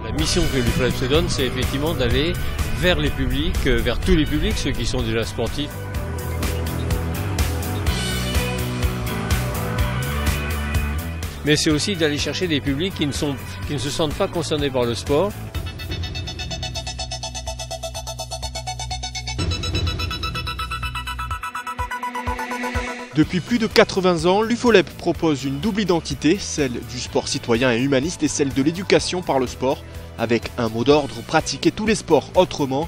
La mission que l'UFOLEP se donne, c'est effectivement d'aller vers les publics, vers tous les publics, ceux qui sont déjà sportifs. Mais c'est aussi d'aller chercher des publics qui ne se sentent pas concernés par le sport. Depuis plus de 80 ans, l'UFOLEP propose une double identité, celle du sport citoyen et humaniste et celle de l'éducation par le sport, avec un mot d'ordre: pratiquer tous les sports autrement.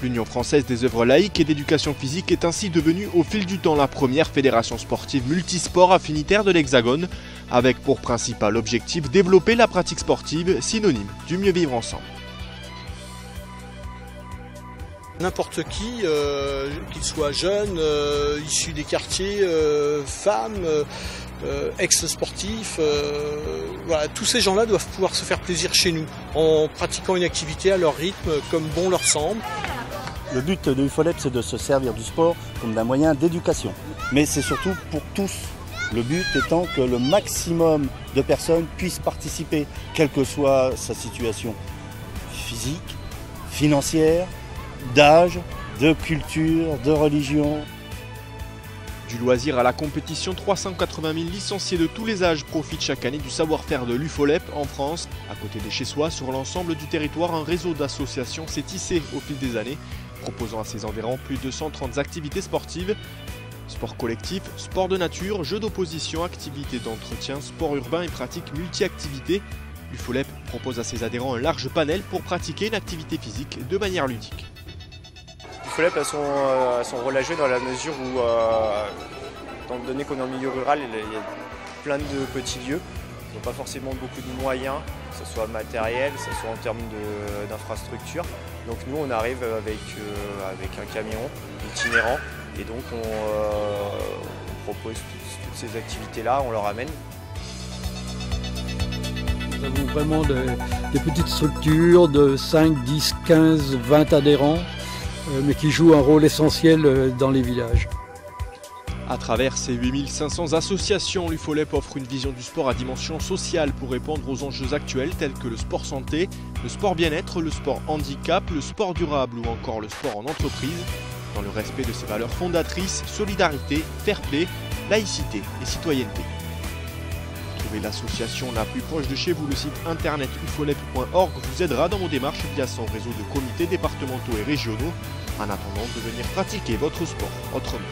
L'Union française des œuvres laïques et d'éducation physique est ainsi devenue au fil du temps la première fédération sportive multisport affinitaire de l'Hexagone, avec pour principal objectif développer la pratique sportive, synonyme du mieux vivre ensemble. N'importe qui, qu'il soit jeune, issu des quartiers, femmes, ex-sportifs, voilà, tous ces gens-là doivent pouvoir se faire plaisir chez nous, en pratiquant une activité à leur rythme, comme bon leur semble. Le but de l'UFOLEP, c'est de se servir du sport comme d'un moyen d'éducation. Mais c'est surtout pour tous. Le but étant que le maximum de personnes puissent participer, quelle que soit sa situation physique, financière, d'âge, de culture, de religion. Du loisir à la compétition, 380 000 licenciés de tous les âges profitent chaque année du savoir-faire de l'UFOLEP en France. À côté de chez soi, sur l'ensemble du territoire, un réseau d'associations s'est tissé au fil des années, proposant à ses environs plus de 130 activités sportives. Sport collectif, sport de nature, jeux d'opposition, activités d'entretien, sport urbain et pratiques multi-activités. L'UFOLEP propose à ses adhérents un large panel pour pratiquer une activité physique de manière ludique. L'UFOLEP a son rôle à jouer dans la mesure où, étant donné qu'on est en milieu rural, il y a plein de petits lieux qui n'ont pas forcément beaucoup de moyens, que ce soit matériel, que ce soit en termes d'infrastructure. Donc nous, on arrive avec un camion itinérant et donc on propose toutes ces activités-là, on leur amène. Nous avons vraiment des petites structures de 5, 10, 15, 20 adhérents, mais qui jouent un rôle essentiel dans les villages. À travers ces 8500 associations, l'UFOLEP offre une vision du sport à dimension sociale pour répondre aux enjeux actuels tels que le sport santé, le sport bien-être, le sport handicap, le sport durable ou encore le sport en entreprise, dans le respect de ses valeurs fondatrices, solidarité, fair play, laïcité et citoyenneté. Trouvez l'association la plus proche de chez vous. Le site internet ufolep.org vous aidera dans vos démarches via son réseau de comités départementaux et régionaux, en attendant de venir pratiquer votre sport autrement.